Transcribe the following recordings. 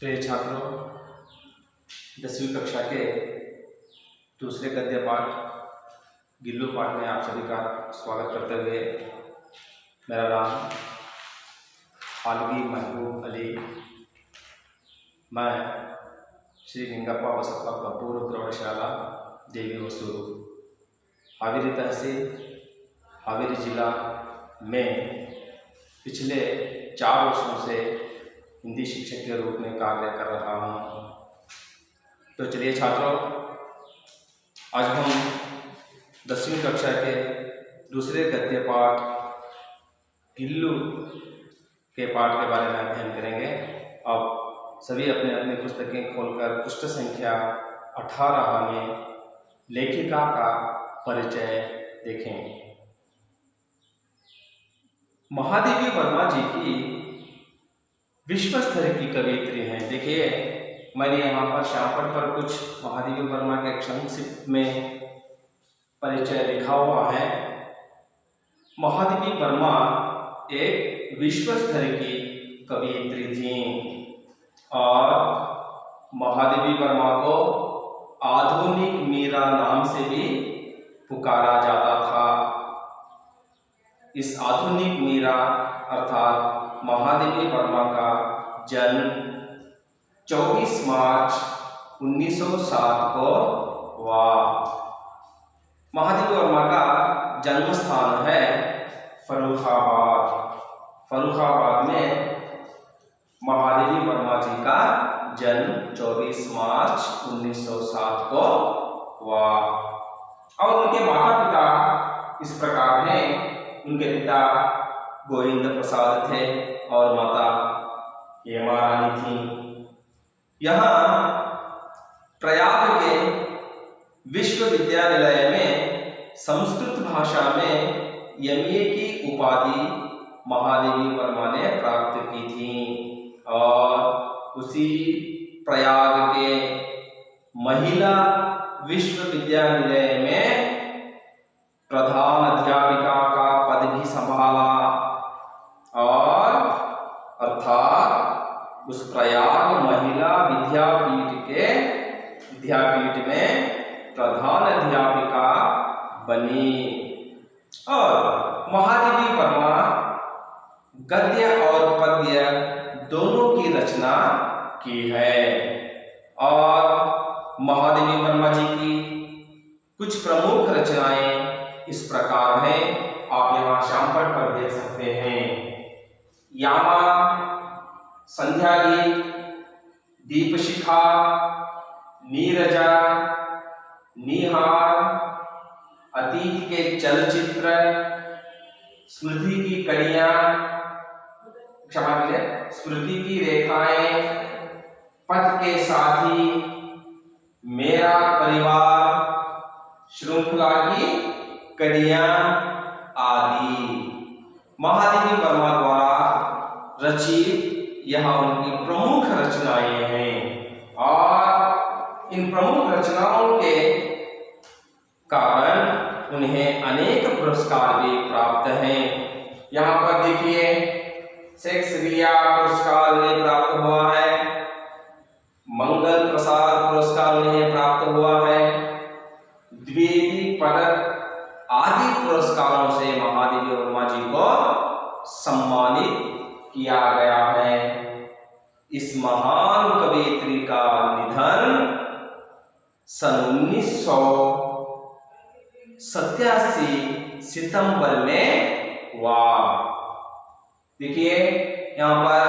प्रिय छात्रों, 10वीं कक्षा के दूसरे गद्य पाठ गिल्लू पाठ में आप सभी का स्वागत करते हुए मेरा नाम हालवी महबूब अली, मैं श्री लिंगप्पा बसप्पा कपूर प्रौढ़शाला देवी वसूर हावेरी तहसील हावेरी जिला में पिछले 4 वर्षों से हिंदी शिक्षक के रूप में कार्य कर रहा हूँ। तो चलिए छात्रों, आज हम 10वीं कक्षा के दूसरे गद्य पाठ गिल्लू के पाठ के बारे में अध्ययन करेंगे। अब सभी अपने अपनी पुस्तकें खोलकर पृष्ठ संख्या 18 में लेखिका का परिचय देखें। महादेवी वर्मा जी की विश्व स्तर की कवयित्री हैं। देखिए, मैंने यहाँ पर शामपट पर कुछ महादेवी वर्मा के संक्षिप्त में परिचय लिखा हुआ है। महादेवी वर्मा एक विश्व स्तर की कवयित्री थी और महादेवी वर्मा को आधुनिक मीरा नाम से भी पुकारा जाता था। इस आधुनिक मीरा अर्थात महादेवी वर्मा का जन्म 24 मार्च 1907 को हुआ। महादेवी वर्मा का जन्म स्थान है फर्रुखाबाद। फर्रुखाबाद में महादेवी वर्मा जी का जन्म 24 मार्च 1907 को हुआ। और उनके माता पिता इस प्रकार हैं। उनके पिता गोविंद प्रसाद थे और माता हेमा रानी थी। यहाँ प्रयाग के विश्वविद्यालय में संस्कृत भाषा में MA की उपाधि महादेवी वर्मा ने प्राप्त की थी और उसी प्रयाग के महिला विश्वविद्यालय में प्रधान अध्यापिका का पद भी संभाला और अर्थात उस प्रयाग महिला विद्यापीठ में प्रधान अध्यापिका बनी। और महादेवी वर्मा गद्य और पद्य दोनों की रचना की है। और महादेवी वर्मा जी की कुछ प्रमुख रचनाएं इस प्रकार हैं। आप यहाँ शामपट पर देख सकते हैं। यामा, संध्या गीत, दीपशिखा, नीरजा, निहार, अतीत के चलचित्र, स्मृति की कड़ियां, क्षमा कीजिए, स्मृति की रेखाएं, पथ के साथी, मेरा परिवार, श्रृंखला की कड़ियां आदि महादेवी वर्मा द्वारा रचित यह उनकी प्रमुख रचनाएं हैं। और इन प्रमुख रचनाओं के कारण उन्हें अनेक पुरस्कार भी प्राप्त हैं। यहाँ पर देखिए, शेक्सपियर पुरस्कार उन्हें प्राप्त हुआ है, मंगल प्रसाद पुरस्कार उन्हें प्राप्त हुआ है, द्विवेदी पदक आदि पुरस्कारों से महादेवी वर्मा जी को सम्मानित किया गया है। इस महान कवयित्री का निधन सन 1987 सितंबर में हुआ। देखिए, यहाँ पर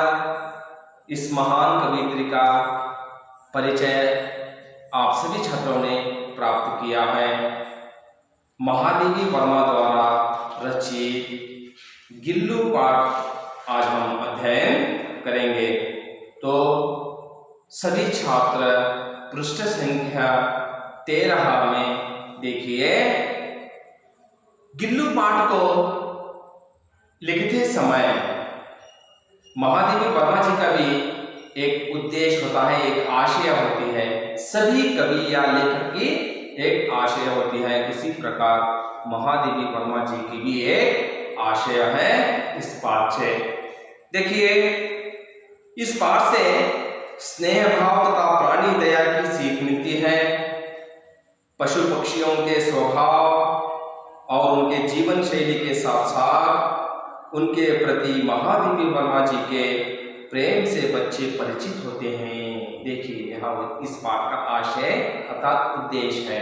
इस महान कवयित्री का परिचय आप सभी छात्रों ने प्राप्त किया है। महादेवी वर्मा द्वारा रचित गिल्लू पाठ आज हम अध्ययन करेंगे। तो सभी छात्र पृष्ठ संख्या 13 में देखिए, गिल्लू पाठ को लिखते समय महादेवी वर्मा जी का भी एक उद्देश्य होता है, एक आशय होती है। सभी कवि या लेखक की एक आशय होती है। इसी प्रकार महादेवी वर्मा जी की भी एक आशय है इस पाठ से। देखिए, इस पाठ से स्नेह भाव तथा प्राणी दया की सीख मिलती है। पशु पक्षियों के स्वभाव और उनके जीवन शैली के साथ साथ उनके प्रति महादेवी वर्मा जी के प्रेम से बच्चे परिचित होते हैं। देखिए यहाँ इस पाठ का आशय अर्थात उद्देश्य है।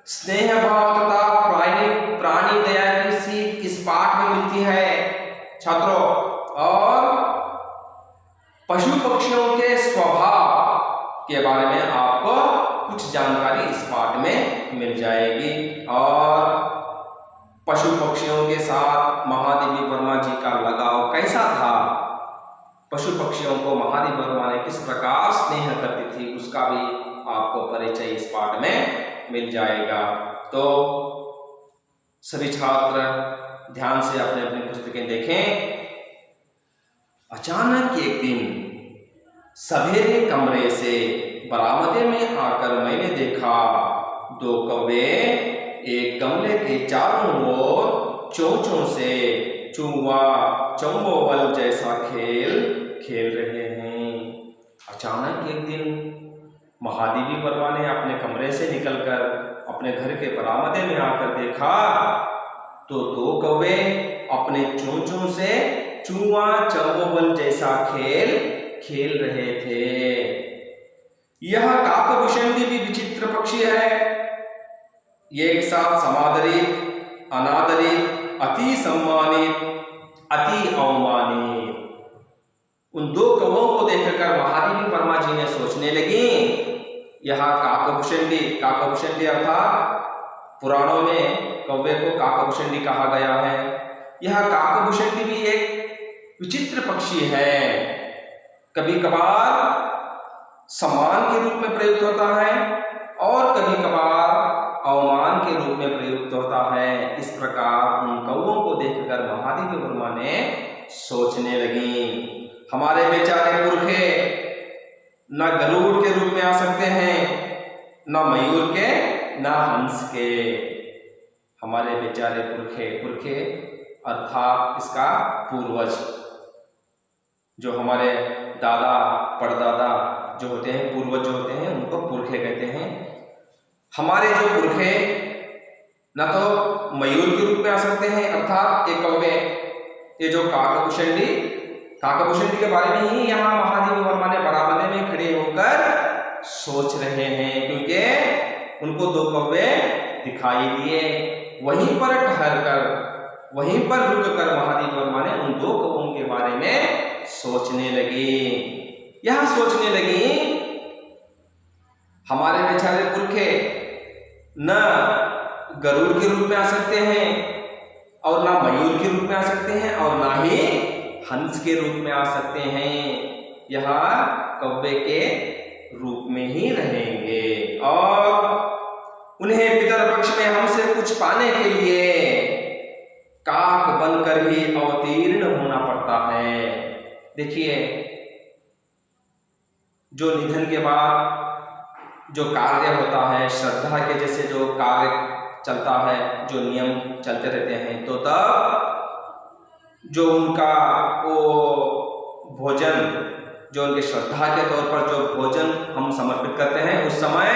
स्नेह भाव तथा प्राणी दया की सीख इस पाठ में मिलती है छात्रों, और पशु पक्षियों के स्वभाव के बारे में आपको कुछ जानकारी इस पाठ में मिल जाएगी। और पशु पक्षियों के साथ महादेवी वर्मा जी का लगाव कैसा था, पशु पक्षियों को महादेवी वर्मा ने किस प्रकार स्नेह करती थी, उसका भी आपको परिचय इस पाठ में मिल जाएगा। तो सभी छात्र ध्यान से अपने अपनी पुस्तकें देखें। अचानक एक दिन सवेरे कमरे से बरामदे में आकर मैंने देखा 2 कौवे एक गमले के चारों ओर चोंचों से चूवा चंबोवल जैसा खेल रहे हैं। अचानक एक दिन महादेवी वर्मा ने अपने कमरे से निकलकर अपने घर के बरामदे में आकर देखा तो 2 कौवे अपने चोंचों से चूहा चंबोवल जैसा खेल रहे थे। यह काकभूषणी भी विचित्र पक्षी है। ये एक साथ समादरित, अनादरित, अति सम्मानित, अति अवमानित। उन 2 कौवों को देखकर महादेवी वर्मा जी ने सोचने लगी, यह काकभूषणी अर्थात पुराणों में कौवे को काकभूषणी कहा गया है। यह काकभूषणी भी एक विचित्र पक्षी है। कभी कभार सम्मान के रूप में प्रयुक्त होता है और कभी कभार अवमान के रूप में प्रयुक्त होता है। इस प्रकार उन कौवों को देखकर महादेवी वर्मा ने सोचने लगी, हमारे बेचारे पुरखे न गरुड़ के रूप में आ सकते हैं, न मयूर के, न हंस के। हमारे बेचारे पुरखे अर्थात इसका पूर्वज, जो हमारे दादा परदादा जो होते हैं, पूर्वज जो होते हैं, उनको पुरखे कहते हैं। हमारे जो पुरखे न तो मयूर के रूप में आ सकते हैं अर्थात ये कौवे, ये जो काकभूषणी के बारे में ही यहाँ महादेवी वर्मा ने बरामदे में खड़े होकर सोच रहे हैं, क्योंकि उनको 2 कौवे दिखाई दिए। वहीं पर ठहरकर, वहीं पर रुककर महादेवी वर्मा ने उन 2 कौवों के बारे में सोचने लगी। यह सोचने लगी, हमारे बेचारे पुरखे न गरुड़ के रूप में आ सकते हैं और ना मयूर के रूप में आ सकते हैं और ना ही हंस के रूप में आ सकते हैं। यह कौवे के रूप में ही रहेंगे और उन्हें पितरपक्ष में हमसे कुछ पाने के लिए काक बनकर ही अवतीर्ण होना पड़ता है। देखिए, जो निधन के बाद जो कार्य होता है, श्रद्धा के जैसे जो कार्य चलता है, जो नियम चलते रहते हैं, तो तब जो उनका वो भोजन, जो उनके श्रद्धा के तौर पर जो भोजन हम समर्पित करते हैं, उस समय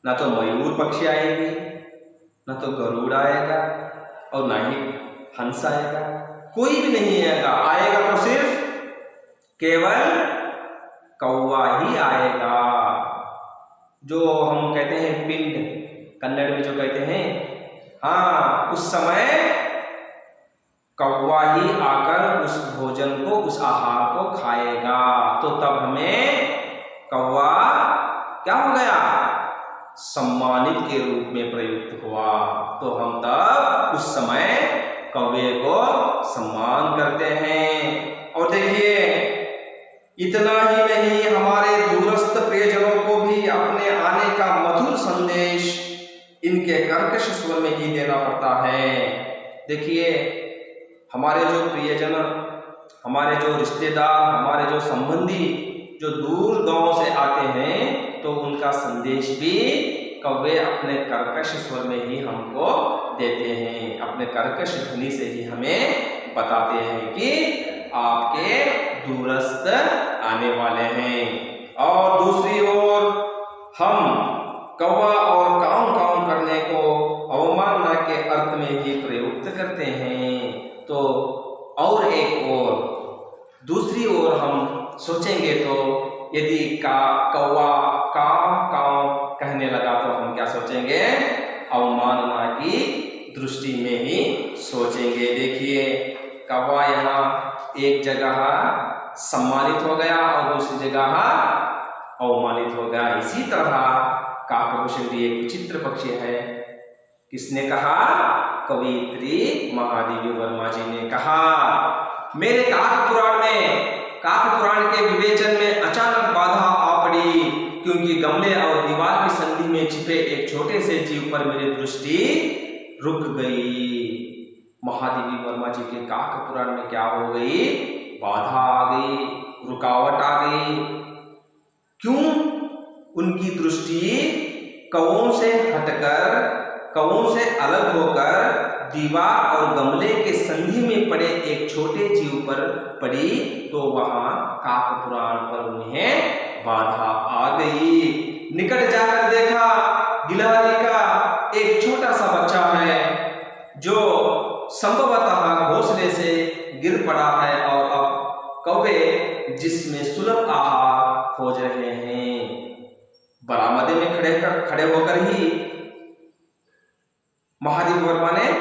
ना तो मयूर पक्षी आएगी, ना तो गरुड़ आएगा और ना ही हंस आएगा, कोई भी नहीं आएगा। आएगा तो सिर्फ केवल कौवा ही आएगा। जो हम कहते हैं पिंड, कन्नड़ में जो कहते हैं, हाँ, उस समय कौवा ही आकर उस भोजन को, उस आहार को खाएगा। तो तब हमें कौवा क्या हो गया? सम्मानित के रूप में प्रयुक्त हुआ। तो हम तब उस समय कौवे को सम्मान करते हैं। और देखिए, इतना ही नहीं, हमारे दूरस्थ प्रियजनों को भी अपने आने का मधुर संदेश इनके कर्कश स्वर में ही देना पड़ता है। देखिए, हमारे जो प्रियजन, हमारे जो रिश्तेदार, हमारे जो संबंधी जो दूर गांव से आते हैं, तो उनका संदेश भी कौवे अपने कर्कश स्वर में ही हमको देते हैं, अपने कर्कश ध्वनि से ही हमें बताते हैं कि आपके दूरस्थ आने वाले हैं। और दूसरी ओर हम कौवा और काऊ काऊ करने को अवमानना के अर्थ में ही प्रयुक्त करते हैं। तो और एक ओर दूसरी ओर हम सोचेंगे तो यदि कौवा काऊ काऊ कहने लगा तो हम क्या सोचेंगे? अवमानना की दृष्टि में ही सोचेंगे। देखिए कौवा यहाँ एक जगह सम्मानित हो गया और दूसरी जगह अवमानित हो गया। इसी तरह काकभूषणी एक विचित्र पक्षी है। किसने कहा? कवयित्री महादेवी वर्मा जी ने कहा। मेरे काक पुराण के विवेचन में अचानक बाधा आ पड़ी, क्योंकि गमले और दीवार की संधि में छिपे एक छोटे से जीव पर मेरी दृष्टि रुक गई। महादेवी वर्मा जी के काक पुराण में क्या हो गई? बाधा आ गई, रुकावट आ गई। क्यों? उनकी दृष्टि कौओं से हटकर, कौओं से अलग होकर दीवार और गमले के संधि में पड़े एक छोटे जीव पर पड़ी, तो वहां काक पुराण पर उन्हें बाधा आ गई। निकट जाकर देखा, गिलहरी का एक छोटा सा बच्चा है जो संभवतः घोंसले से गिर पड़ा है और अब कौवे जिसमें सुलभ आहार खोज रहे हैं। बरामदे में खड़े होकर ही महादेवी वर्मा ने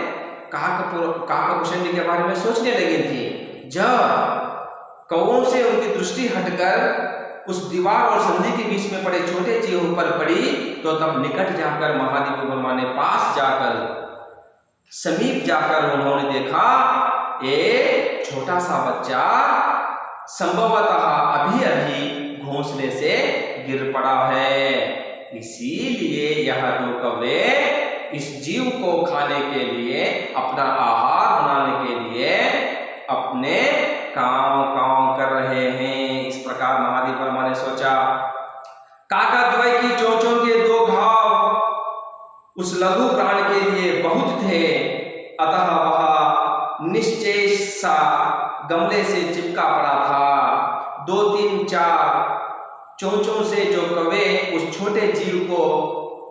काकभूषणी के बारे में सोचने लगी थी। जब कौओं से उनकी दृष्टि हटकर उस दीवार और संधि के बीच में पड़े छोटे जीव पर पड़ी, तो तब निकट जाकर महादेवी वर्मा ने पास जाकर, समीप जाकर उन्होंने देखा एक छोटा सा बच्चा संभवतः अभी अभी घोंसले से गिर पड़ा है। इसीलिए यह दो कौवे इस जीव को खाने के लिए, अपना आहार बनाने के लिए अपने काव काव कर रहे हैं। इस प्रकार महादेवी वर्मा ने सोचा। काकाद्वय की चोंचों के दो घाव उस लघु प्राण के लिए बहुत थे, अतः वह निश्चेष सा गमले से चिपका पड़ा था। 2, 3, 4 चोंचों से जो कौवे उस छोटे जीव को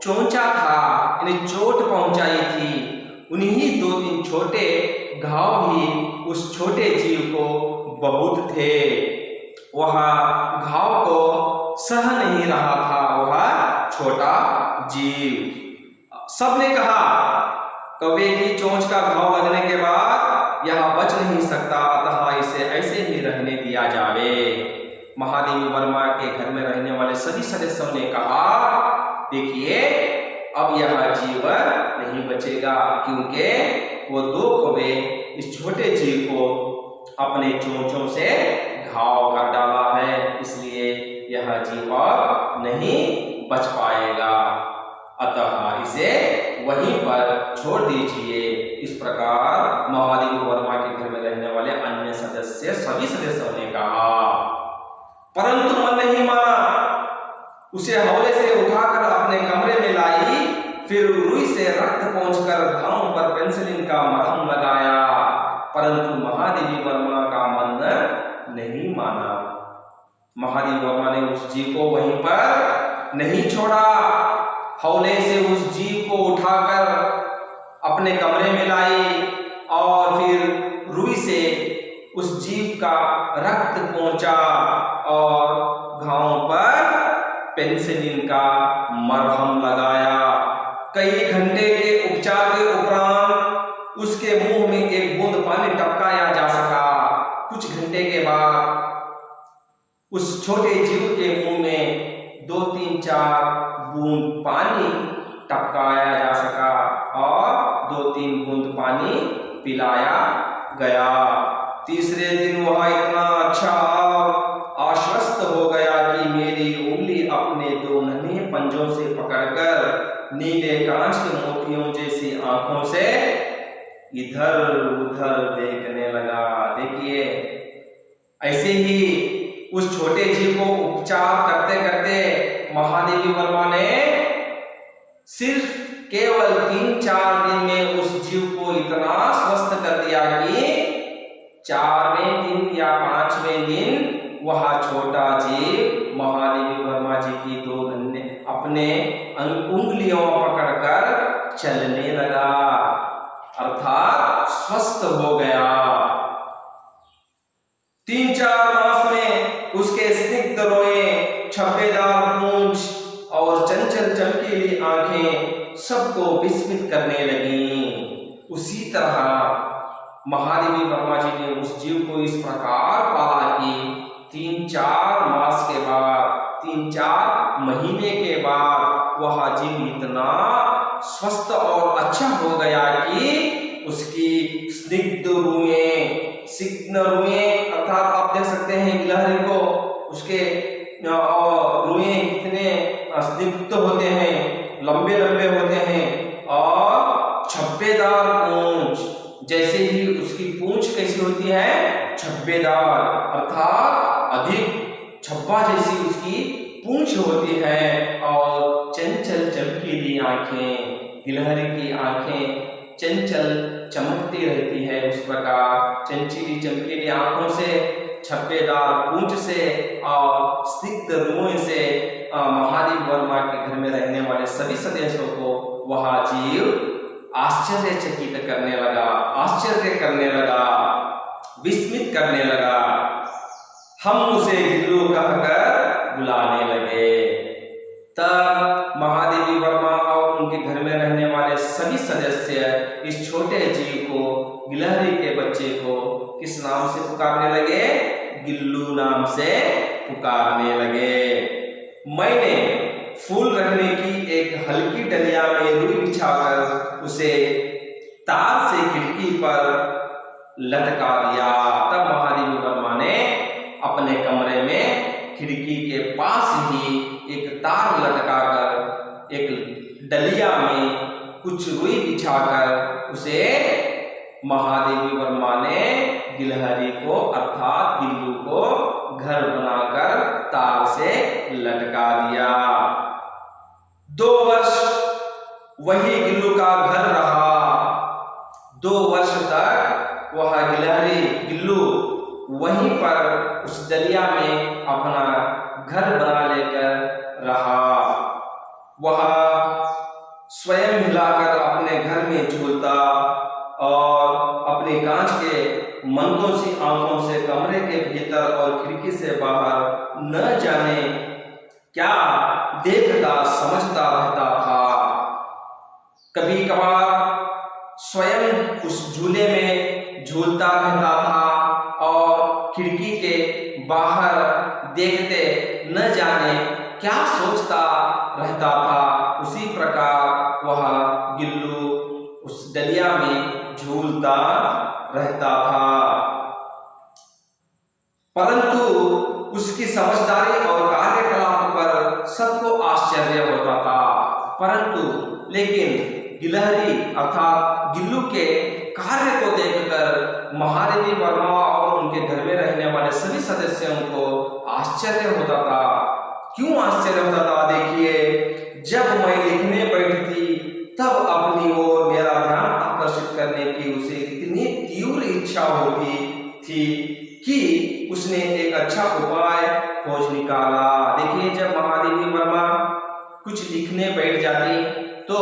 चोंचा था, यानी चोट पहुंचाई थी, उन्हीं 2, 3 छोटे घाव ही उस छोटे जीव को बहुत थे। वह घाव को सह नहीं रहा था वह छोटा जीव। सबने कहा कौवे की चोंच का घाव लगने के बाद यह बच नहीं सकता, अतः इसे ऐसे ही रहने दिया जावे। महादेवी वर्मा के घर में रहने वाले सभी सदस्यों ने कहा, देखिए अब यह जीव नहीं बचेगा, क्योंकि वो 2 कौवे इस छोटे जीव को अपने चोंचों से घाव कर डाला है, इसलिए यह जीव अब नहीं बच पाएगा, अतः इसे वहीं पर छोड़ दीजिए। इस प्रकार महादेवी वर्मा के घर में रहने वाले अन्य सभी सदस्यों ने कहा, परंतु मन नहीं माना। उसे हौले से उठाकर अपने कमरे में लाई, फिर रुई से रक्त पोंछकर घाव पर पेंसिलिन का मरहम लगाया, परंतु महादेवी वर्मा का मन नहीं माना। महादेवी वर्मा ने उस जीव को वहीं पर नहीं छोड़ा, हौले से उस जीव को उठाकर अपने कमरे में लाई और फिर रुई से उस जीव का रक्त पोंछा और घाव पर पेंसिलिन का मरहम लगाया। कई घंटे के उपचार के उपरांत उसके मुंह में एक बूंद पानी टपकाया जा सका। कुछ घंटे के बाद उस छोटे जीव के मुंह में 2, 3, 4 बूंद पानी टपकाया जा सका और 2, 3 बूंद पानी पिलाया गया। तीसरे दिन वह इतना अच्छा आश्वस्त हो गया कि मेरी उंगली अपने 2 नन्हे पंजों से पकड़कर नीले कांच के मोतियों जैसी आंखों से इधर उधर देखने लगा। देखिए ऐसे ही उस छोटे जीव को उपचार करते करते महादेवी वर्मा ने सिर्फ केवल 3-4 दिन में उस जीव को इतना स्वस्थ कर दिया कि 4वें दिन या 5वें दिन वह छोटा जीव महादेवी वर्मा जी की दो अपने उंगलियों पकड़कर चलने लगा, अर्थात स्वस्थ हो गया। 3-4 मास में उसके स्निग्ध रोएं, छप्पेदार पूंछ और चंचल चमकीली आंखें सबको विस्मित करने लगीं। उसी तरह महादेवी वर्मा जी ने उस जीव को इस प्रकार पाला कि 3-4 मास के बाद, 3-4 महीने के बाद वह जीव इतना स्वस्थ और अच्छा हो गया कि उसकी स्निग्ध रुएं अर्थात आप देख सकते हैं गिलहरी को, उसके रुएं कितने स्निग्ध होते हैं, लंबे लंबे होते हैं और छप्पेदार पूंछ, जैसे ही उसकी पूंछ कैसी होती है, छप्पेदार अर्थात अधिक छप्पा जैसी उसकी पूंछ होती है और चंचल चमकीली आंखें, गिलहरी की आंखें चंचल चमकती रहती है। उस प्रकार चंचली चमकीली आंखों से, छप्पेदार पूंछ से और स्निग्ध रुओं से महादेवी वर्मा के घर में रहने वाले सभी सदस्यों को वह जीव आश्चर्यचकित करने लगा, आश्चर्य करने लगा, विस्मित करने लगा। हम उसे गिल्लू कहकर बुलाने लगे। तब महादेवी वर्मा और उनके घर में रहने वाले सभी सदस्य इस छोटे जीव को, गिलहरी के बच्चे को किस नाम से पुकारने लगे? गिल्लू नाम से पुकारने लगे। मैंने फूल रखने की एक हल्की डलिया में रुई बिछाकर उसे तार से खिड़की पर लटका दिया। तब महादेवी वर्मा ने अपने कमरे में खिड़की के पास ही एक तार लटकाकर एक डलिया में कुछ रुई बिछाकर उसे महादेवी वर्मा ने गिलहरी को अर्थात गिल्लू को घर बनाकर तार से लटका दिया। 2 वर्ष वही गिल्लू का घर रहा। 2 वर्ष तक वह गिल्लू वहीं पर उस डलिया में अपना घर बना लेकर रहा। वह स्वयं हिलाकर अपने घर में झूलता और अपने कांच के मंदों सी आंखों से कमरे के भीतर और खिड़की से बाहर न जाने क्या देखता समझता रहता था। कभी कभार स्वयं उस झूले में झूलता रहता था और खिड़की के बाहर देखते न जाने क्या सोचता रहता था। उसी प्रकार वह गिल्लू उस डलिया में झूलता रहता था, परंतु उसकी समझदारी और कार्यकलाप पर सबको आश्चर्य होता था। परंतु लेकिन गिलहरी अर्थात गिल्लू के कार्य को देखकर महादेवी वर्मा और उनके घर में रहने वाले सभी सदस्यों को आश्चर्य होता था। क्यों आश्चर्य होता था? देखिए, जब मैं लिखने बैठती तब अपनी ओर मेरा ध्यान आकर्षित करने की उसे इतनी तीव्र इच्छा होती थी कि उसने एक अच्छा उपाय खोज निकाला। देखिए, जब महादेवी वर्मा कुछ लिखने बैठ जाती तो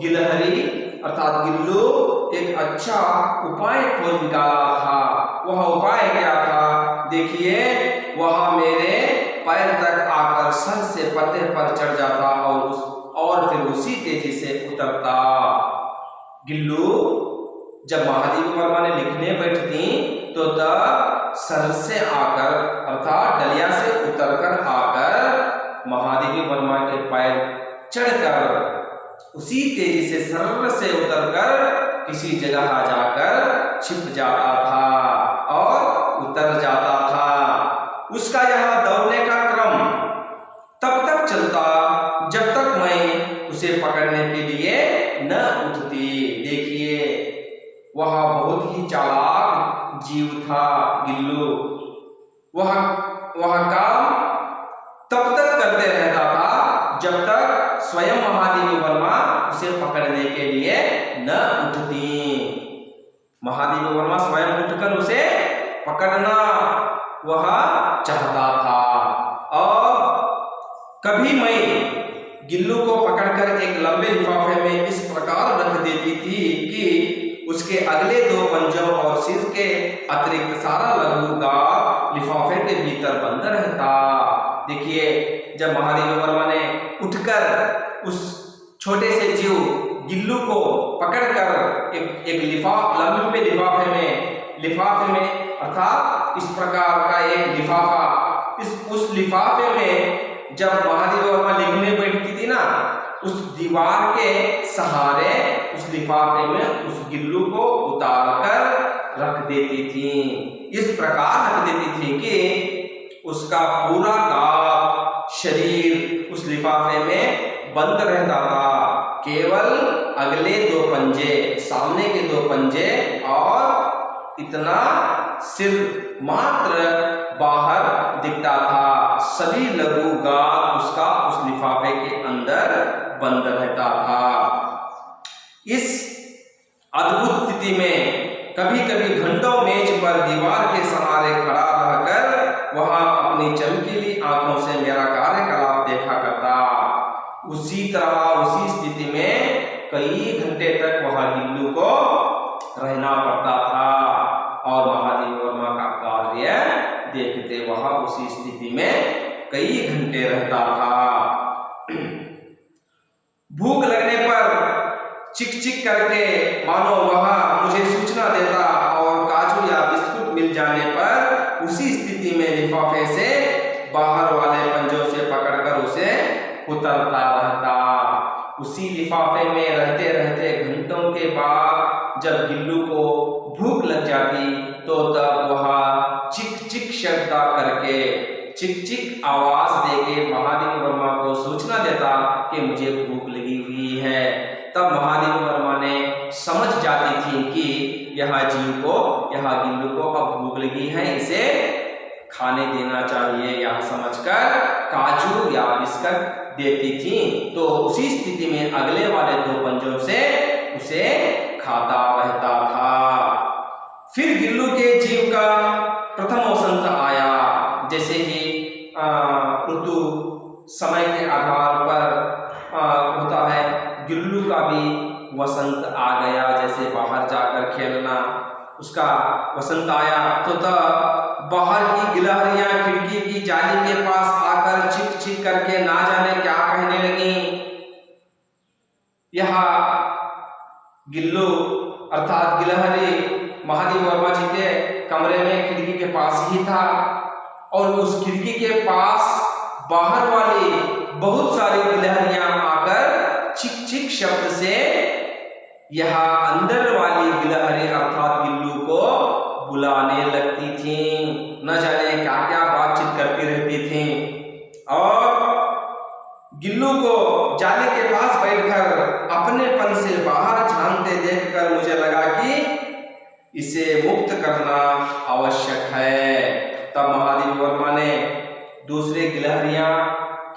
गिलहरी अर्थात गिल्लू एक अच्छा उपाय खोज निकाला था। वह उपाय क्या था? देखिए, वह मेरे पैर तक आकर सर से पर्दे पर चढ़ जाता और फिर उसी तेजी से उतरता। गिल्लू जब महादेवी वर्मा ने लिखने बैठती तो तब सर से आकर अर्थात डलिया से उतरकर आकर महादेवी वर्मा के पैर चढ़कर उसी तेजी से सरल से उतरकर किसी जगह जाकर छिप जाता था और उतर जाता था। उसका यह दौड़ने का क्रम तब तक चलता जब तक मैं उसे पकड़ने के लिए न उठती। देखिए, वह बहुत ही चालाक जीव था गिल्लू। वह काम तब तक करते रहता था जब तक स्वयं महादेवी वर्मा उसे पकड़ने के लिए न उठती। महादेवी वर्मा स्वयं उठकर उसे पकड़ना वह चाहता था। और कभी मैं गिल्लू को पकड़कर एक लंबे लिफाफे में इस प्रकार रख देती थी कि उसके अगले 2 पंजों और सिर के अतिरिक्त सारा लघु गाल लिफाफे के भीतर बंद रहता। देखिए, जब महादेव वर्मा ने उठकर उस छोटे से जीव गिल्लू को पकड़कर एक लंबे लिफाफे में अर्थात इस प्रकार का एक लिफाफा, उस लिफाफे में जब महादेव वर्मा लिखने बैठती थी ना, उस दीवार के सहारे उस लिफाफे में उस गिल्लू को उतार कर रख देती थी। इस प्रकार रख देती थी कि उसका पूरा गाल शरीर उस लिफाफे में बंद रहता था। केवल अगले 2 पंजे, सामने के 2 पंजे और इतना सिर मात्र बाहर दिखता था। सभी लघु गाल उसका उस लिफाफे के अंदर बंद रहता था। इस अद्भुत स्थिति में कभी कभी घंटों मेज पर दीवार के सहारे खड़ा रहकर वहां अपनी चमकीली आंखों से मेरा कार्यकलाप देखा करता। उसी तरह उसी स्थिति में कई घंटे तक वहां गिल्लू को रहना पड़ता था और महादेव वर्मा का कार्य देखते वहां उसी स्थिति में कई घंटे रहता था। भूख लगने पर चिक चिक करके मानो वहां मुझे सूचना देता और काजू या बिस्कुट मिल जाने पर उसी स्थिति में लिफाफे से बाहर वाले पंजों से पकड़कर उसे उतरता रहता। उसी लिफाफे में रहते रहते घंटों के बाद जब गिल्लू को भूख लग जाती तो तब वह चिक चिक शब्द करके, चिक चिक आवाज देके महादेव वर्मा को सूचना देता कि मुझे भूख लगी हुई है। तब महादेव वर्मा ने समझ जाती थी कि यह जीव को, यह गिल्लू को अब भूख लगी है, इसे खाने देना चाहिए। यह समझकर काजू या बिस्कुट देती थी तो उसी स्थिति में अगले वाले 2 पंजों से उसे खाता रहता था। फिर गिल्लू के जीव का प्रथम वसंत आया। जैसे ही ऋतु समय के आधार पर होता है, गिल्लू का भी वसंत आ गया। जैसे बाहर जाकर खेलना, उसका वसंत आया तो तब बाहर की गिलहरियां खिड़की की जाली के पास आकर चिक चिक करके ना जाने क्या कहने लगी। यह गिल्लू अर्थात गिलहरी महादेव वर्मा जी के कमरे में खिड़की के पास ही था और उस खिड़की के पास बाहर वाली बहुत सारी गिलहरियां आकर चिक चिक शब्द से यह अंदर वाली गिलहरी अर्थात गिल्लू को बुलाने लगती थी। न जाने क्या क्या बातचीत करती रहती थी और गिल्लू को जाले के पास बैठकर अपनेपन से बाहर झांकते देखकर मुझे लगा कि इसे मुक्त करना आवश्यक है। तब महादेव वर्मा ने दूसरे गिलहरियां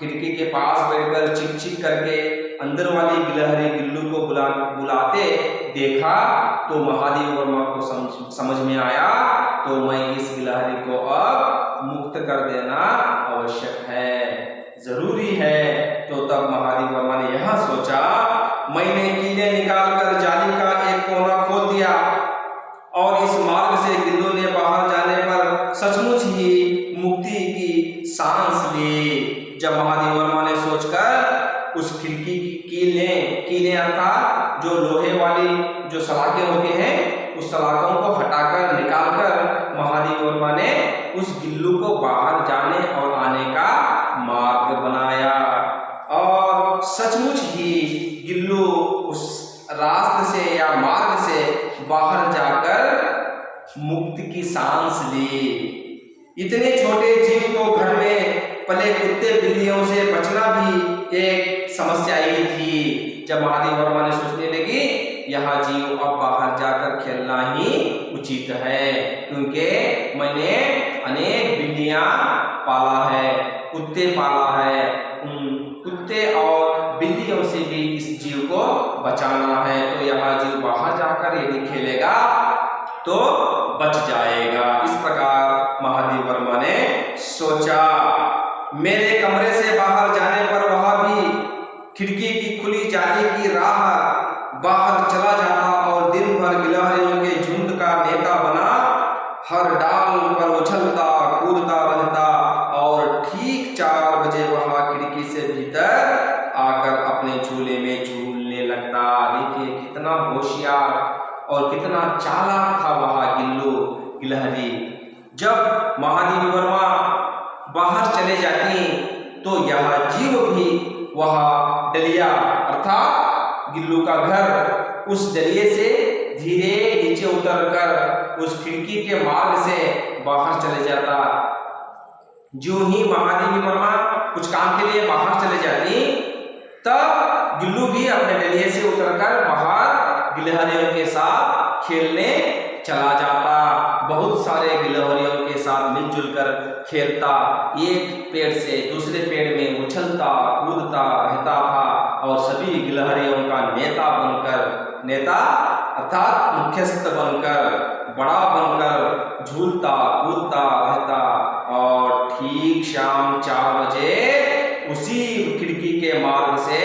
खिड़की के पास बैठकर चिक चिक करके अंदर वाली गिलहरी गिल्लू को बुलाते देखा तो महादेव वर्मा को समझ में आया तो मैं इस गिलहरी को अब मुक्त कर देना आवश्यक है, जरूरी है। तो तब महादेव वर्मा ने यह सोचा, मैंने कीले निकालकर जाली का एक कोना खोल दिया और इस मार्ग से गिल्लू ने बाहर जाने पर सचमुच ही मुक्ति की सांस ली। जब महादेव वर्मा ने सोचकर उस खिड़की की कीले अर्थात जो लोहे वाली जो सलाखें होती हैं उस सलाखों को हटाकर निकालकर महादेव वर्मा ने उस गिल्लू को बाहर जाने और आने का मार्ग बनाया और सचमुच ही गिल्लू उस रास्ते से या मार्ग से बाहर जाकर मुक्ति की सांस ली। इतने छोटे जीव को घर में पले कुत्ते बिल्लियों से बचना भी एक समस्या ही थी। जब महादेव वर्मा ने सोचने लगी यह जीव अब बाहर जाकर खेलना ही उचित है, क्योंकि मैंने अनेक बिल्लियां पाला है, कुत्ते पाला है, उन कुत्ते और बिल्लियों से भी इस जीव को बचाना है। तो यह जीव बाहर जाकर यदि खेलेगा तो बच जाएगा। इस प्रकार महादेव वर्मा ने सोचा। मेरे कमरे से बाहर जाने पर वह भी खिड़की की खुली जाली की राह बाहर चला जाता और दिन भर गिलहरियों के झुंड का नेता बना हर डाल पर उछलता कूदता रहता और ठीक 4 बजे वह खिड़की से भीतर आकर अपने झूले में झूलने लगता। देखिए कितना होशियार और कितना चालाक था वह गिलहरी। जब महादेवी वर्मा बाहर चले जाती तो यह जीव भी वह डलिया अर्थात गिल्लू का घर उस डलिए से धीरे नीचे उतरकर उस खिड़की के मार्ग से बाहर चले जाता। जो ही महादेवी वर्मा कुछ काम के लिए बाहर चले जाती तब गिल्लू भी अपने डलिए से उतरकर बाहर गिलहरियों के साथ खेलने चला जाता। बहुत सारे गिलहरियों के साथ मिलजुल कर खेलता, एक पेड़ से दूसरे पेड़ में उछलता कूदता रहता था और सभी गिलहरियों का नेता अर्थात मुख्यस्थ बनकर बड़ा बनकर झूलता कूदता रहता। और ठीक शाम 4 बजे उसी खिड़की के मार्ग से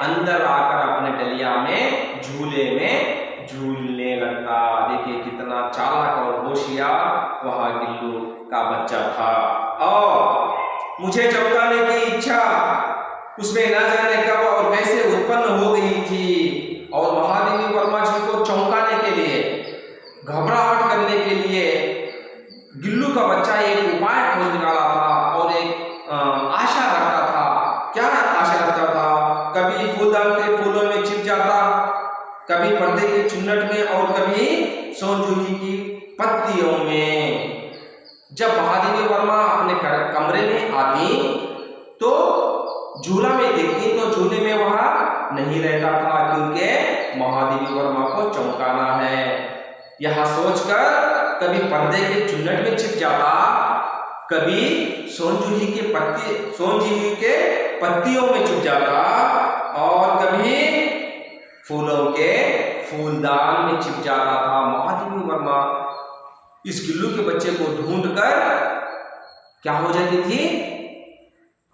अंदर आकर अपने डलिया में झूले में झूलने लगता। देखिए कितना चालाक और होशियार वह गिल्लू का बच्चा था। और मुझे चौंकाने की इच्छा उसमें न जाने कब और कैसे उत्पन्न हो गई थी। और महादेवी वर्मा जी को चौंकाने के लिए, घबराहट करने के लिए गिल्लू का बच्चा एक उपाय खोज निकाला था और एक आशा रखता था। क्या आशा रखता था? कभी फूलदान के फूलों में छिप जाता, कभी पर्दे के चुन्नट में और कभी सोनजूही की पत्तियों में। जब महादेवी वर्मा अपने कमरे में आती तो झूला में देखती तो झूले में वह नहीं रहता था, क्योंकि महादेवी वर्मा को चौंकाना है। यह सोचकर कभी पर्दे के चुन्नट में छिप जाता, कभी सोनजूही के पत्तियों में छिप जाता और कभी फूलों के फूलदान में छिप जाता था। महादेवी वर्मा इस गिल्लू के बच्चे को ढूंढकर क्या हो जाती थी?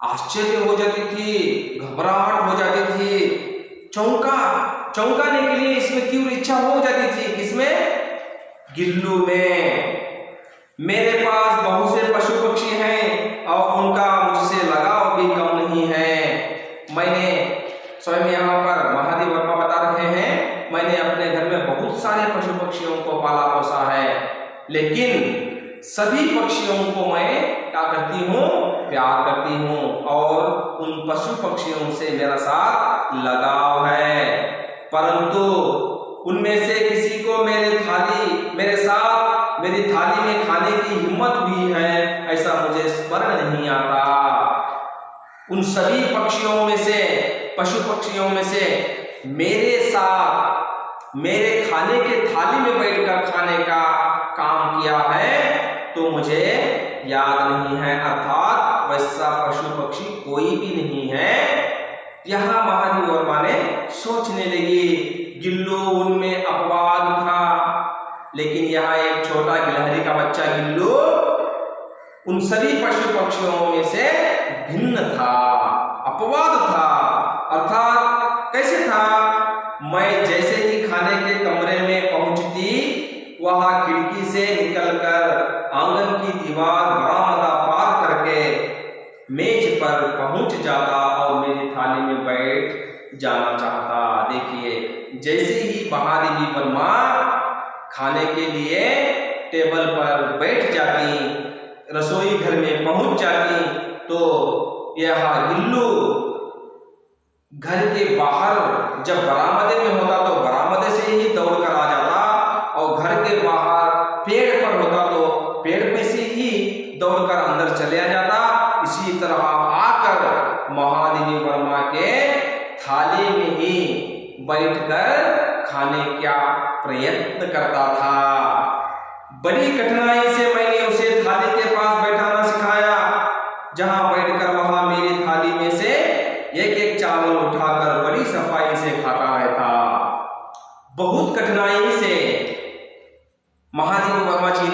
आश्चर्य हो जाती थी, घबराहट हो जाती थी, चौंकाने के लिए इसमें तीव्र इच्छा हो जाती थी। किसमें? गिल्लू में। मेरे पास बहुत से पशु पक्षी हैं और उनका मुझसे लगाव भी कम नहीं है। मैंने स्वयं यहाँ पर महादेव वर्मा बता रहे हैं, मैंने अपने घर में बहुत सारे पशु पक्षियों को पाला पोसा है, लेकिन सभी पक्षियों को मैं क्या करती हूँ? प्यार करती हूँ और उन पशु पक्षियों से मेरा साथ लगाव है। परंतु उनमें से किसी को मेरे साथ मेरी थाली में खाने की हिम्मत हुई है, ऐसा मुझे स्मरण नहीं आता। उन सभी पशु पक्षियों में से मेरे साथ मेरे खाने के थाली में बैठकर खाने का काम किया है तो मुझे याद नहीं है, अर्थात वैसा पशु पक्षी कोई भी नहीं है। यहाँ महादेवी वर्मा ने सोचने लगी, गिल्लू उनमें अपवाद था, लेकिन यहाँ एक छोटा गिलहरी का बच्चा गिल्लू उन सभी पशु पक्षियों में से भिन्न था, अपवाद था। अर्थात कैसे था? मैं जैसे ही खाने के कमरे में पहुंचती, वह खिड़की से निकलकर आंगन की दीवार बरामदा पार करके मेज पर पहुंच जाता और मेरी थाली में बैठ जाना चाहता। देखिए जैसे ही महादेवी वर्मा खाने के लिए टेबल पर बैठ जाती, रसोई घर में पहुंच जाती, तो यह गिल्लू घर के बाहर जब बरामदे में होता तो बरामदे से ही दौड़कर आ जाता और घर के बाहर पेड़ पर होता तो पेड़ में से ही दौड़कर अंदर चले आ जाता। इसी तरह आकर महादेवी वर्मा के थाली में ही बैठकर खाने का प्रयत्न करता था। बड़ी कठिनाई से मैंने उसे थाली के पास बैठाना सिखाया, जहां बैठकर वह मेरी थाली में से एक एक चावल उठाकर बड़ी सफाई से खाता रहता। बहुत कठिनाई से महादेवी वर्मा जी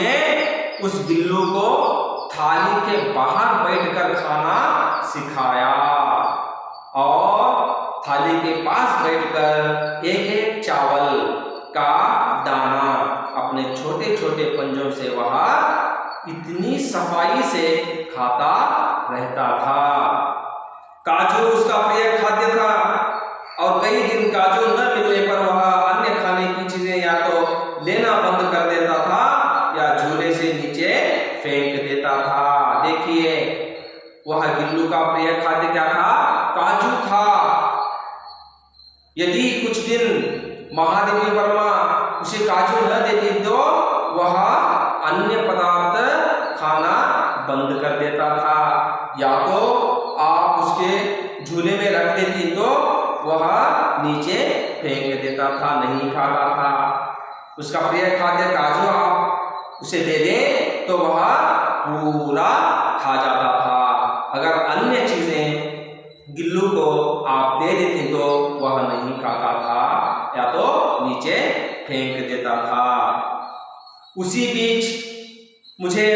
उस गिल्लू को थाली के बाहर बैठकर खाना सिखाया और थाली के पास बैठकर एक एक चावल का दाना अपने छोटे छोटे पंजों से वह इतनी सफाई से खाता रहता था। काजू उसका प्रिय खाद्य था और कई दिन काजू न मिलने पर वह अन्य खाने की चीजें या तो लेना बंद कर देता था या झूले से नीचे फेंक देता था। देखिए, वह गिल्लू का प्रिय खाद्य क्या था? काजू था। यदि कुछ दिन महादेवी वर्मा उसे काजू न देती तो वह अन्य पदार्थ खाना बंद कर देता था, या तो आप उसके झूले में रख देती तो वह नीचे फेंक देता था, नहीं खाता था। उसका प्रिय खाद्य काजू आप उसे दे दें तो वह पूरा खा जाता था। अगर अन्य चीजें गिल्लू को आप दे देते तो वह नहीं खाता था या तो नीचे फेंक देता था। उसी बीच मुझे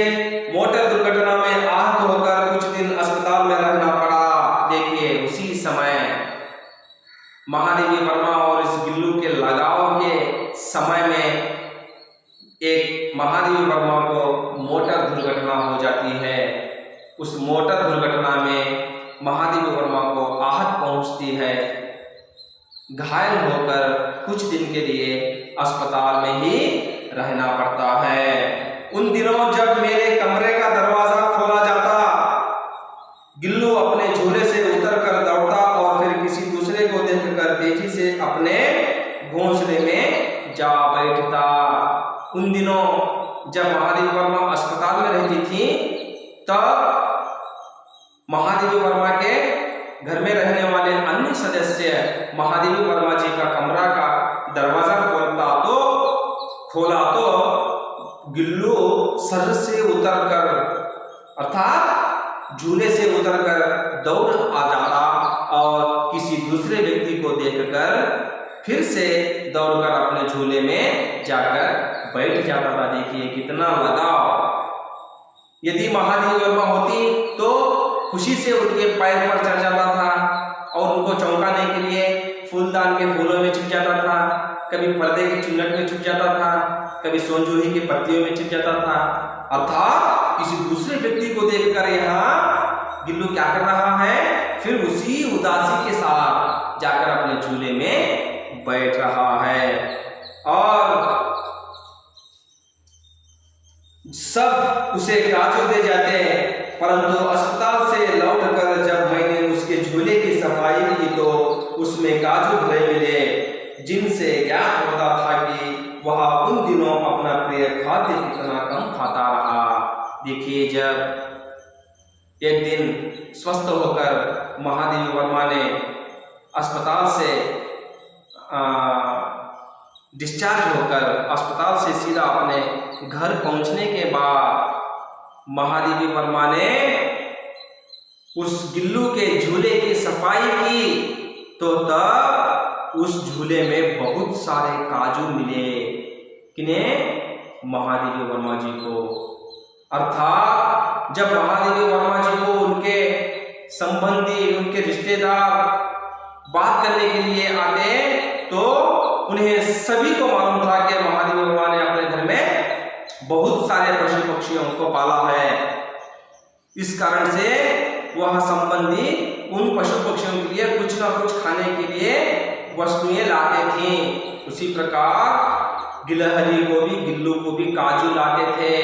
मोटर दुर्घटना में आहत होकर कुछ दिन अस्पताल में रहना पड़ा। देखिए, उसी समय महादेवी वर्मा और इस गिल्लू के लगाव के समय में एक महादेवी वर्मा को मोटर दुर्घटना हो जाती है। उस मोटर दुर्घटना में महादेवी वर्मा को आहत पहुंचती है। घायल होकर कुछ दिन के लिए अस्पताल में ही रहना पड़ता है। उन दिनों जब मेरे कमरे का दरवाजा खोला जाता, गिल्लू अपने झूले से उतरकर दौड़ता और फिर किसी दूसरे को देखकर तेजी से अपने घोंसले में जा बैठता। उन दिनों जब महादेवी वर्मा अस्पताल में रहती थी तब महादेवी वर्मा के घर में रहने वाले अन्य सदस्य महादेवी वर्मा जी का कमरा का दरवाजा खोला तो गिल्लू सर से उतरकर अर्थात झूले से उतरकर दौड़ आ जाता और किसी दूसरे व्यक्ति को देखकर फिर से दौड़कर अपने झूले में जाकर बैठ जाता था। देखिए कितना लगाव। यदि महादेवी वर्मा होती तो खुशी से उनके पैर पर चढ़ जाता था और उनको चौंकाने के लिए फूलदान के फूलों में छिप जाता था, कभी पर्दे के चुन्नट में छिप जाता था, कभी सोनजूही की पत्तियों में छिप जाता था। अर्थात किसी दूसरे व्यक्ति को देखकर यहाँ गिल्लू क्या कर रहा है, फिर उसी उदासी के साथ जाकर अपने झूले में बैठ रहा है। और सब उसे काजू दे जाते हैं, परंतु अस्पताल से लौटकर जब मैंने उसके झूले की सफाई की तो उसमें काजू भरे मिले, जिनसे ज्ञात होता था कि वह उन दिनों अपना प्रिय खाद्य कितना कम खाता रहा। देखिए, जब एक दिन स्वस्थ होकर महादेवी वर्मा ने अस्पताल से डिस्चार्ज होकर अस्पताल से सीधा अपने घर पहुंचने के बाद महादेवी वर्मा ने उस गिल्लू के झूले की सफाई की तो तब उस झूले में बहुत सारे काजू मिले। किन्हें? महादेवी वर्मा जी को। अर्थात जब महादेवी वर्मा जी को उनके संबंधी, उनके रिश्तेदार बात करने के लिए आते तो उन्हें सभी को मालूम था कि महादेवी वर्मा ने अपने घर में बहुत सारे पशु पक्षियों को पाला है। इस कारण से वह संबंधी उन पशु पक्षियों के लिए कुछ ना कुछ खाने के लिए वस्तुएं लाते थे। उसी प्रकार गिलहरी को भी, गिल्लू को भी काजू लाते थे।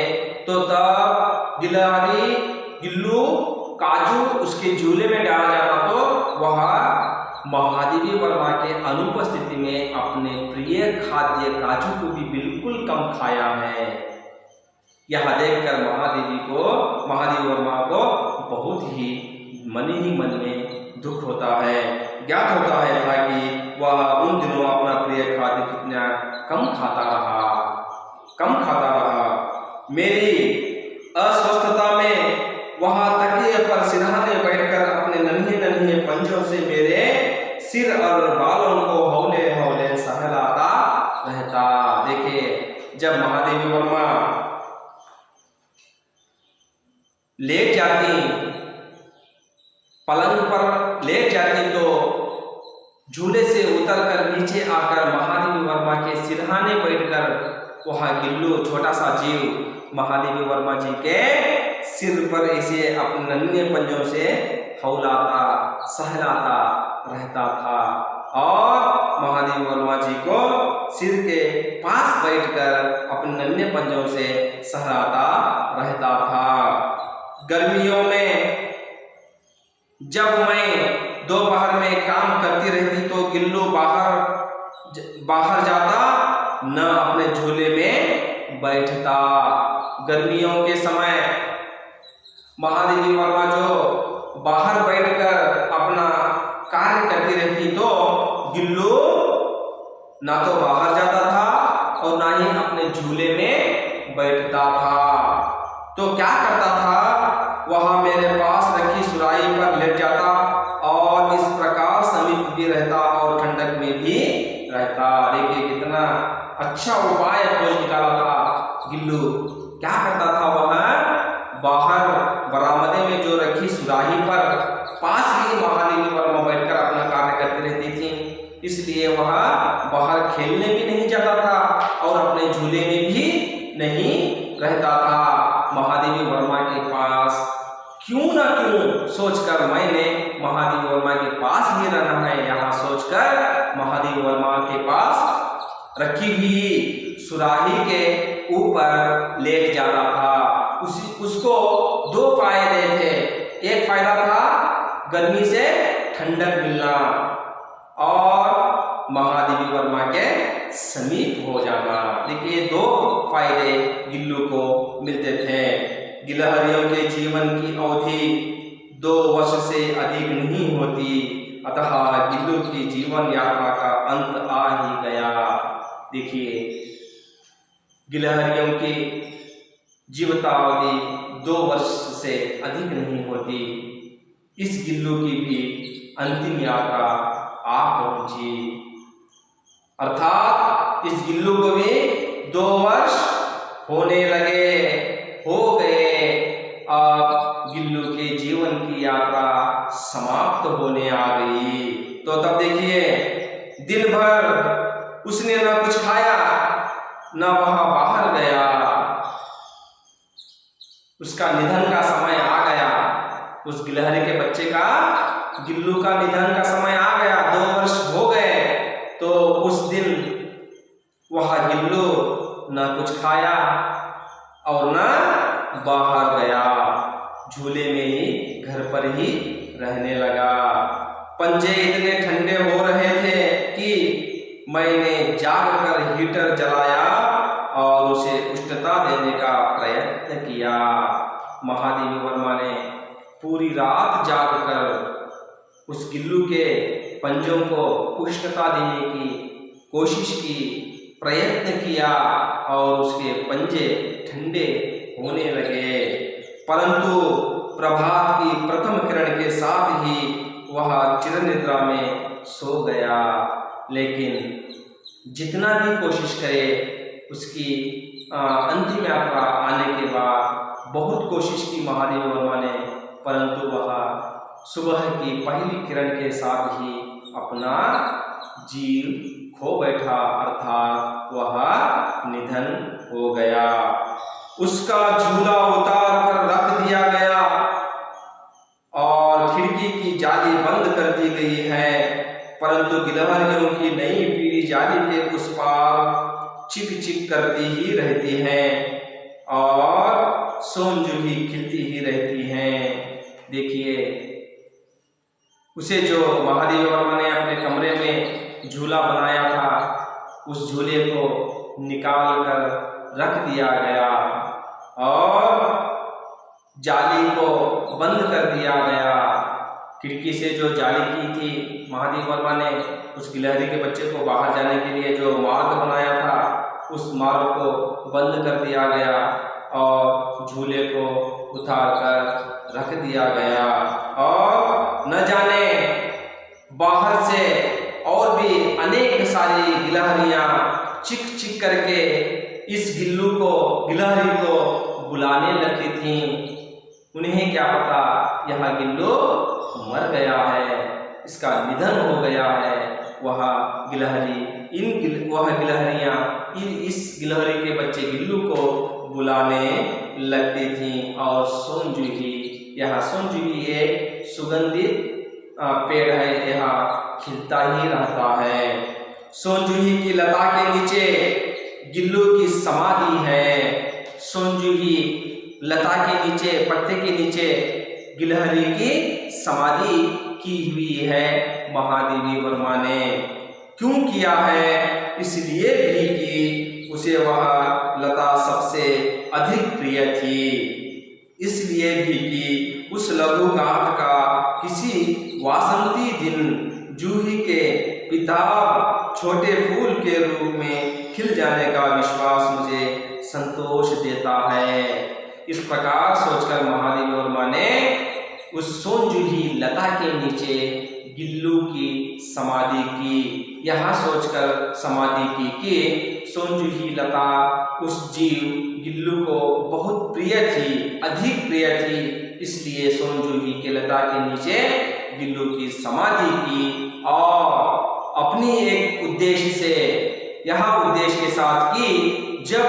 तो तब गिलहरी, गिल्लू काजू उसके झूले में डाला जाता तो वह महादेवी वर्मा के अनुपस्थिति में अपने प्रिय खाद्य काजू को भी बिल्कुल कम खाया है। यह देखकर महादेवी वर्मा को बहुत ही मन में दुख होता है। ज्ञात होता है था कि वह उन दिनों अपना प्रिय खाद्य कितना कम खाता रहा। मेरी अस्वस्थता में वह तकिए पर सिरहाने बैठकर अपने नन्हे पंजों से मेरे सिर और बालों को हौले हौले सहलाता रहता। देखिए, जब महादेवी वर्मा पलंग पर लेट जाती तो झूले से उतरकर नीचे आकर महादेवी वर्मा के सिरहाने बैठकर वह गिल्लू छोटा सा जीव महादेवी वर्मा जी के सिर पर ऐसे अपने नन्हे पंजों से हौलाता सहलाता रहता था और महादेवी वर्मा जी को सिर के पास बैठकर अपने नन्हे पंजों से सहलाता रहता था। गर्मियों में जब मैं दोपहर में काम करती रहती तो गिल्लू बाहर जाता, न अपने झूले में बैठता। गर्मियों के समय महादेवी वर्मा जो बाहर बैठकर अपना कार्य करती रहती तो गिल्लू ना तो बाहर जाता था और ना ही अपने झूले में बैठता था। तो क्या करता था, वह मेरे पास रखी सुराही पर लेट जाता और इस प्रकार समीप भी रहता और ठंडक में भी रहता। देखिए कितना अच्छा उपाय खोज निकाला था गिल्लू। क्या करता था, वह बाहर बरामदे में जो रखी सुराही पर पास ही महादेवी वर्मा बैठकर अपना कार्य करती रहती थी, इसलिए वह बाहर खेलने भी नहीं जाता था और अपने झूले में भी नहीं रहता था। महादेवी वर्मा के पास क्यों ना क्यों सोचकर मैंने महादेवी वर्मा के पास ही रहना है, यहाँ सोचकर महादेवी वर्मा के पास रखी हुई सुराही के ऊपर लेट जाता था। उसको दो फायदे थे। एक फायदा था गर्मी से ठंडक मिलना और महादेवी वर्मा के समीप हो जाना। देखिए दो फायदे गिल्लू को मिलते थे। गिलहरियों के जीवन की अवधि 2 वर्ष से अधिक नहीं होती, अतः गिल्लू की जीवन यात्रा का अंत आ ही गया। देखिए गिलहरियों की जीवितावधि 2 वर्ष से अधिक नहीं होती। इस गिल्लू की भी अंतिम यात्रा आ पहुंची, अर्थात इस गिल्लू को भी 2 वर्ष होने हो गए। अब गिल्लू के जीवन की यात्रा समाप्त होने आ गई। तो तब देखिए दिन भर उसने न कुछ खाया न वह बाहर गया। उसका निधन का समय आ गया। उस गिलहरी के बच्चे का, गिल्लू का निधन का समय आ गया। 2 वर्ष हो गए। तो उस दिन वह गिल्लू न कुछ खाया और न बाहर गया, झूले में ही घर पर ही रहने लगा। पंजे इतने ठंडे हो रहे थे कि मैंने जागकर हीटर जलाया और उसे उष्णता देने का प्रयत्न किया। महादेवी वर्मा ने पूरी रात जागकर उस गिल्लू के पंजों को उष्णता देने की कोशिश की, प्रयत्न किया और उसके पंजे ठंडे होने लगे। परंतु प्रभात की प्रथम किरण के साथ ही वह चिरनिद्रा में सो गया। लेकिन जितना भी कोशिश करे, उसकी अंतिम यात्रा आने के बाद बहुत कोशिश की महादेवी वर्मा ने, परंतु वह सुबह की पहली किरण के साथ ही अपना जीव खो बैठा, अर्थात वह निधन हो गया। उसका झूला उतार कर रख दिया गया और खिड़की की जाली बंद कर दी गई है, परंतु गिलहरियों की नई पीढ़ी जाली के उस पार चिक चिक करती ही रहती है और सोनजूही खिलती ही रहती हैं। देखिए उसे जो महादेवी वर्मा ने अपने कमरे में झूला बनाया था, उस झूले को निकाल कर रख दिया गया और जाली को बंद कर दिया गया। खिड़की से जो जाली की थी महादेवी वर्मा ने, उस गिलहरी के बच्चे को बाहर जाने के लिए जो मार्ग बनाया था, उस मार्ग को बंद कर दिया गया और झूले को उतार कर रख दिया गया। और न जाने बाहर से और भी अनेक सारी गिलहरियां चिक चिक करके इस गिल्लू को, गिलहरी को बुलाने लगती थीं। उन्हें क्या पता यह गिल्लू मर गया है, इसका निधन हो गया है। वह गिलहरियाँ इस गिलहरी के बच्चे गिल्लू को बुलाने लगती थीं। और सोनजूही, यह सोनजूही एक सुगंधित पेड़ है, यह खिलता ही रहता है। सोनजूही की लता के नीचे गिल्लू की समाधि है। सोनजूही लता के नीचे, पत्ते के नीचे गिलहरी की समाधि की हुई है। महादेवी वर्मा ने क्यों किया है? इसलिए भी कि उसे वह लता सबसे अधिक प्रिय थी। इसलिए भी कि उस लघुगाथ का किसी वासंती दिन जूही के पिता छोटे फूल के रूप में खिल जाने का विश्वास मुझे संतोष देता है। इस प्रकार सोचकर महादेवी वर्मा ने उस सोनजूही लता के नीचे गिल्लू की समाधि की। यह सोचकर समाधि की कि सोनजूही लता उस जीव गिल्लू को बहुत प्रिय थी, अधिक प्रिय थी, इसलिए सोनजूही के लता के नीचे गिल्लू की समाधि की। और अपनी एक उद्देश्य से, यह उद्देश्य के साथ कि जब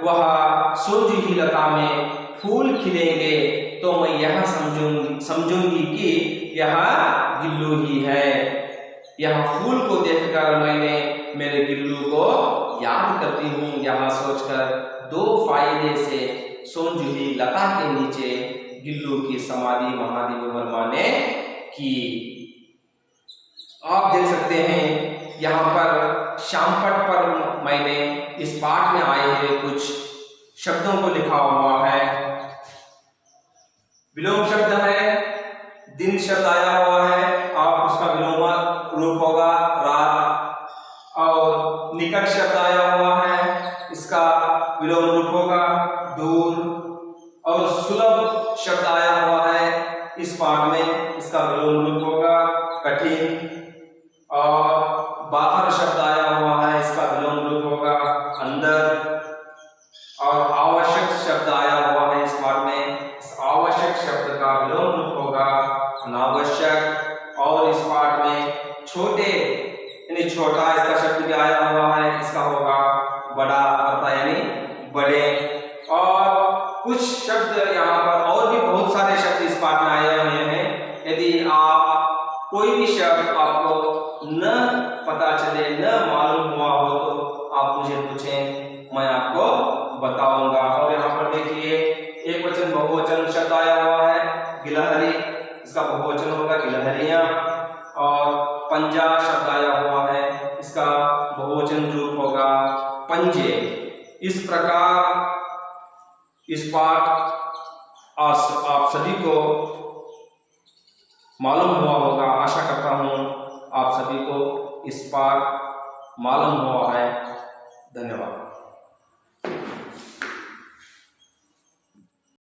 वह सोनजूही लता में फूल खिलेंगे तो मैं यह समझूंगी कि यह गिल्लू ही है। यह फूल को देखकर मैंने मेरे गिल्लू को याद करती हूँ। यह सोचकर दो फायदे से सोनजूही लता के नीचे गिल्लू की समाधि महादेवी वर्मा ने की। आप देख सकते हैं यहाँ पर श्यामपट पर मैंने इस पाठ में आए हुए कुछ शब्दों को लिखा हुआ है। विलोम शब्द है, दिन शब्द आया हुआ है, आप उसका विलोम रूप होगा रात। और निकट शब्द आया हुआ है, इसका विलोम रूप होगा दूर। और सुलभ शब्द आया हुआ है इस पाठ में, इसका विलोम रूप होगा कठिन। और बाहर शब्द आया हुआ है, इसका विलोम रूप होगा अंदर। और आवश्यक शब्द आया हुआ है इस पाठ में, इस आवश्यक शब्द का विलोम रूप होगा अनावश्यक। और इस पाठ में छोटे यानी छोटा इसका शब्द भी आया हुआ है, इसका होगा बड़ा अर्थात यानी बड़े। और कुछ शब्द यहाँ पर और भी बहुत सारे शब्द इस पाठ में आए हुए हैं। यदि आप कोई भी शब्द आपको न पता चले, न मालूम हुआ हो तो आप मुझे पूछें, मैं आपको बताऊंगा। और यहाँ पर देखिए एक वचन बहुवचन शब्द आया हुआ है गिलहरी, इसका बहुवचन होगा गिलहरियां। और पंजा शब्द आया हुआ है, इसका बहुवचन रूप होगा पंजे। इस प्रकार इस पाठ आप सभी को मालूम हुआ होगा। आशा करता हूँ आप सभी को इस पाठ मालूम हुआ है। धन्यवाद।